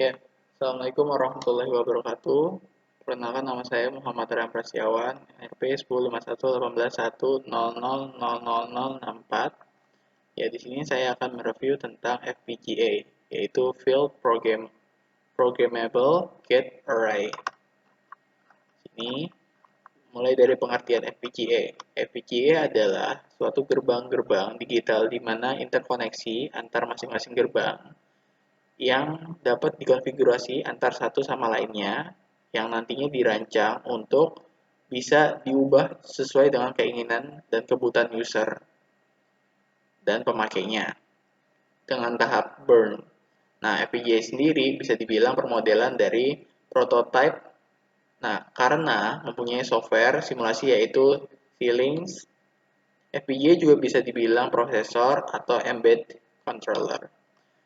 Ya, Assalamualaikum warahmatullahi wabarakatuh. Perkenalkan nama saya Muhammad Ram Prasyawan, RP 10511810000064. Ya, di sini saya akan mereview tentang FPGA, yaitu Programmable Gate Array. Ini mulai dari pengertian FPGA. FPGA adalah suatu gerbang-gerbang digital di mana interkoneksi antar masing-masing gerbang yang dapat dikonfigurasi antar satu sama lainnya yang nantinya dirancang untuk bisa diubah sesuai dengan keinginan dan kebutuhan user dan pemakainya dengan tahap burn. Nah, FPGA sendiri bisa dibilang permodelan dari prototype. Nah, karena mempunyai software simulasi yaitu Xilinx, FPGA juga bisa dibilang prosesor atau embedded controller.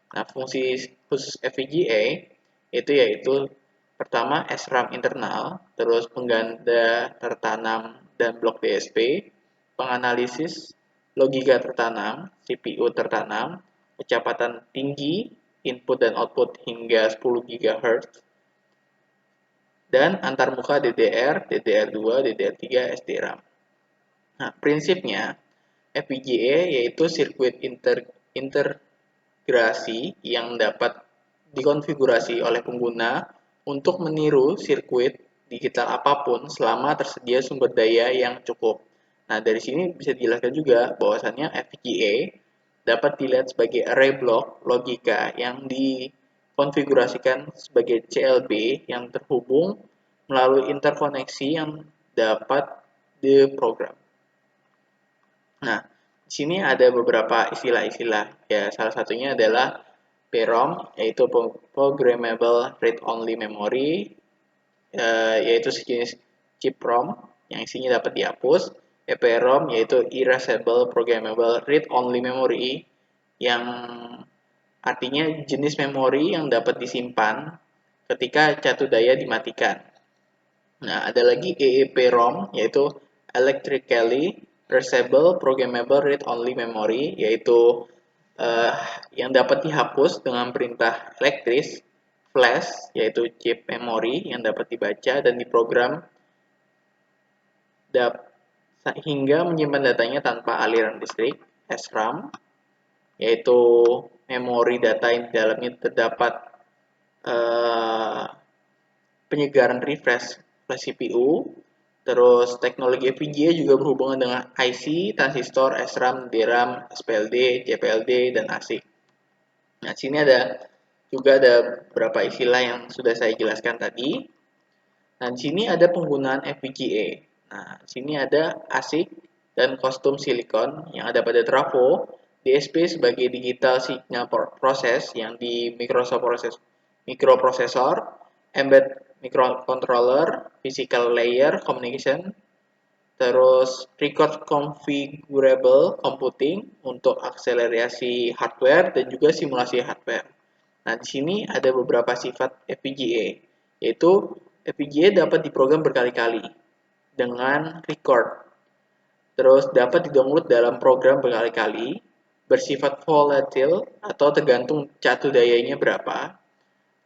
Nah, fungsi khusus FPGA itu yaitu pertama SRAM internal, terus pengganda tertanam dan blok DSP, penganalisis logika tertanam, CPU tertanam, kecepatan tinggi, input dan output hingga 10 GHz, dan antarmuka DDR, DDR2, DDR3, SDRAM. Nah, prinsipnya FPGA yaitu sirkuit integrasi yang dapat dikonfigurasi oleh pengguna untuk meniru sirkuit digital apapun selama tersedia sumber daya yang cukup. Nah, dari sini bisa dijelaskan juga bahwasannya FPGA dapat dilihat sebagai array block logika yang dikonfigurasikan sebagai CLB yang terhubung melalui interkoneksi yang dapat diprogram. Nah, di sini ada beberapa istilah-istilah. Ya, salah satunya adalah PROM, yaitu Programmable Read Only Memory, yaitu sejenis chip ROM yang isinya dapat dihapus. EPROM yaitu Erasable Programmable Read Only Memory, yang artinya jenis memori yang dapat disimpan ketika catu daya dimatikan. Nah, ada lagi EEPROM, yaitu Electrically Readable Programmable Read Only Memory, yaitu yang dapat dihapus dengan perintah elektris. Flash, yaitu chip memori yang dapat dibaca dan diprogram hingga menyimpan datanya tanpa aliran listrik. SRAM, yaitu memori data yang di dalamnya terdapat penyegaran refresh flash CPU. Terus teknologi FPGA juga berhubungan dengan IC, transistor, SRAM, DRAM, SPLD, JPLD, dan ASIC. Nah, sini juga ada beberapa istilah yang sudah saya jelaskan tadi. Nah, di sini ada penggunaan FPGA. Nah, di sini ada ASIC dan custom silicon yang ada pada trafo, DSP sebagai digital signal process yang di microprocessor, embedded microcontroller, physical layer communication, terus record configurable computing untuk akselerasi hardware dan juga simulasi hardware. Nah, di sini ada beberapa sifat FPGA, yaitu FPGA dapat diprogram berkali-kali dengan record, terus dapat didownload dalam program berkali-kali, bersifat volatile atau tergantung catu dayanya berapa,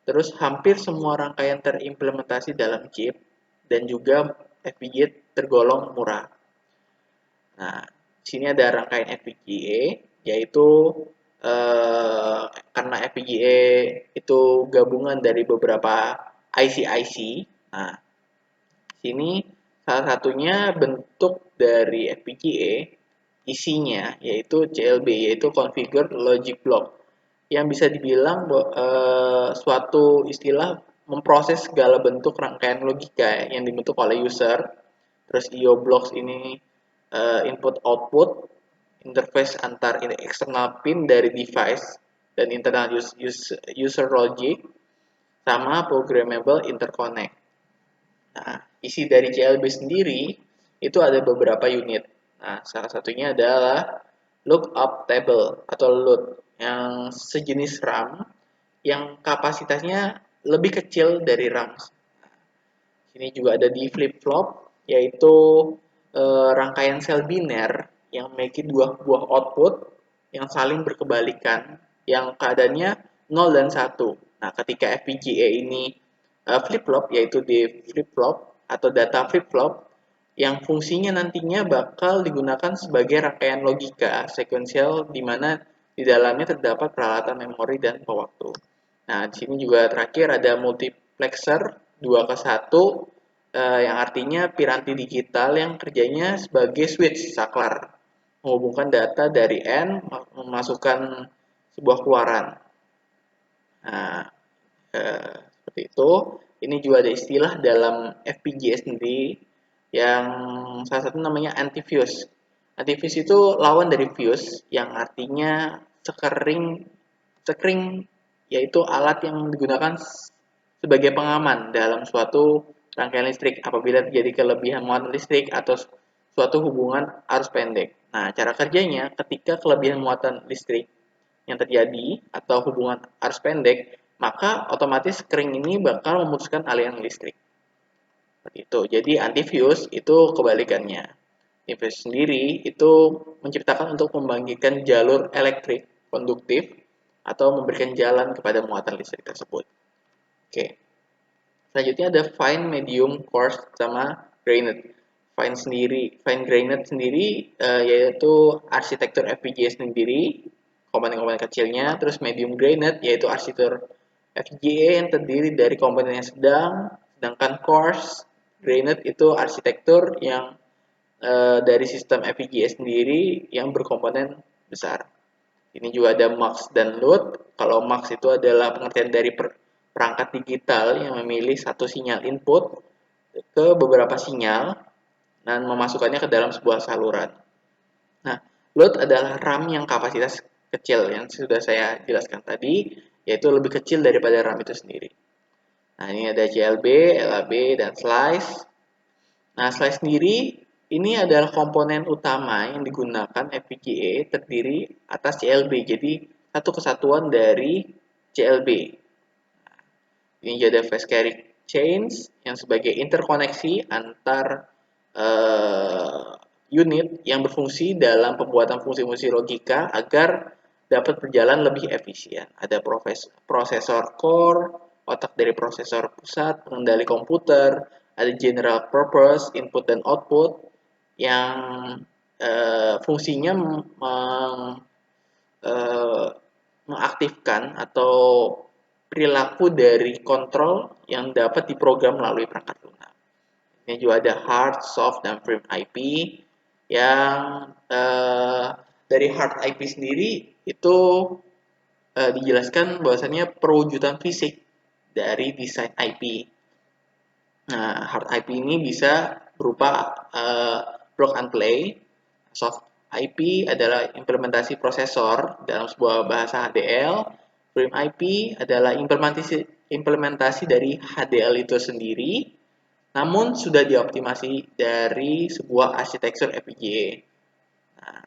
terus hampir semua rangkaian terimplementasi dalam chip, dan juga FPGA tergolong murah. Nah, di sini ada rangkaian FPGA, yaitu karena FPGA itu gabungan dari beberapa IC-IC. Nah, sini salah satunya bentuk dari FPGA isinya yaitu CLB, yaitu Configured Logic Block, yang bisa dibilang suatu istilah memproses segala bentuk rangkaian logika yang dibentuk oleh user. Terus IO blocks ini input-output, interface antar external pin dari device dan internal user logic, sama programmable interconnect. Nah, isi dari CLB sendiri itu ada beberapa unit. Nah, salah satunya adalah lookup table atau LUT yang sejenis RAM yang kapasitasnya lebih kecil dari RAM. Ini juga ada di flip-flop, yaitu rangkaian sel biner yang memiliki dua buah output yang saling berkebalikan, yang keadaannya 0 dan 1. Nah, ketika FPGA ini flip-flop, yaitu di flip-flop atau data flip-flop, yang fungsinya nantinya bakal digunakan sebagai rangkaian logika sekuensial di mana di dalamnya terdapat peralatan memori dan pewaktu. Nah, di sini juga terakhir ada multiplexer 2 ke 1 yang artinya piranti digital yang kerjanya sebagai switch saklar, menghubungkan data dari N memasukkan sebuah keluaran. Nah, seperti itu. Ini juga ada istilah dalam FPGA sendiri yang salah satu namanya antifuse. Antifuse itu lawan dari fuse yang artinya sekering. Sekring yaitu alat yang digunakan sebagai pengaman dalam suatu rangkaian listrik apabila terjadi kelebihan muatan listrik atau suatu hubungan arus pendek. Nah, cara kerjanya ketika kelebihan muatan listrik yang terjadi atau hubungan arus pendek, maka otomatis kering ini bakal memutuskan aliran listrik. Seperti itu. Jadi antifuse itu kebalikannya. Antifuse sendiri itu menciptakan untuk membangkitkan jalur elektrik konduktif atau memberikan jalan kepada muatan listrik tersebut. Oke. Selanjutnya ada fine, medium, coarse, sama grained. Fine grained sendiri yaitu arsitektur FPGA sendiri, komponen-komponen kecilnya. Terus medium grained yaitu arsitektur FPGA yang terdiri dari komponen yang sedang, sedangkan coarse grained itu arsitektur yang dari sistem FPGA sendiri yang berkomponen besar. Ini juga ada mux dan load. Kalau mux itu adalah pengertian dari perangkat digital yang memilih satu sinyal input ke beberapa sinyal dan memasukkannya ke dalam sebuah saluran. Nah, load adalah RAM yang kapasitas kecil yang sudah saya jelaskan tadi, yaitu lebih kecil daripada RAM itu sendiri. Nah, ini ada CLB, LAB, dan slice. Nah, slice sendiri ini adalah komponen utama yang digunakan FPGA terdiri atas CLB. Jadi, satu kesatuan dari CLB. Ini jadi fast carry chains yang sebagai interkoneksi antar unit yang berfungsi dalam pembuatan fungsi-fungsi logika agar dapat berjalan lebih efisien. Ada prosesor core, otak dari prosesor pusat, pengendali komputer, ada general purpose, input dan output, yang fungsinya mengaktifkan atau perilaku dari kontrol yang dapat diprogram melalui perangkat lunak. Ini juga ada hard, soft, dan firm IP yang dari hard IP sendiri itu dijelaskan bahwasannya perwujudan fisik dari desain IP. Nah, hard IP ini bisa berupa plug and play. Soft IP adalah implementasi prosesor dalam sebuah bahasa HDL. Firm IP adalah implementasi dari HDL itu sendiri, namun sudah dioptimasi dari sebuah arsitektur FPGA. Nah,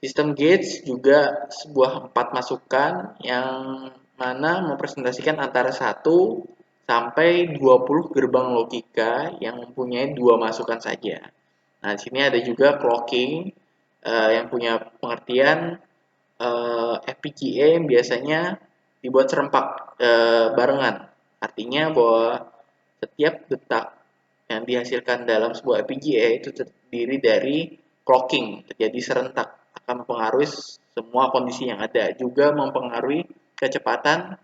sistem gates juga sebuah 4 masukan yang mana mempresentasikan antara 1 sampai 20 gerbang logika yang mempunyai 2 masukan saja. Nah, di sini ada juga clocking yang punya pengertian FPGA yang biasanya dibuat serempak barengan. Artinya bahwa setiap detak yang dihasilkan dalam sebuah FPGA itu terdiri dari clocking, terjadi serentak, akan mempengaruhi semua kondisi yang ada, juga mempengaruhi kecepatan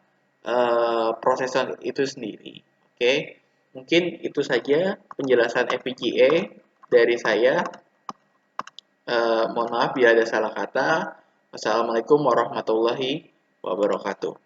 prosesor itu sendiri. Oke, mungkin itu saja penjelasan FPGA dari saya. Mohon maaf bila ada salah kata. Wassalamualaikum warahmatullahi wabarakatuh.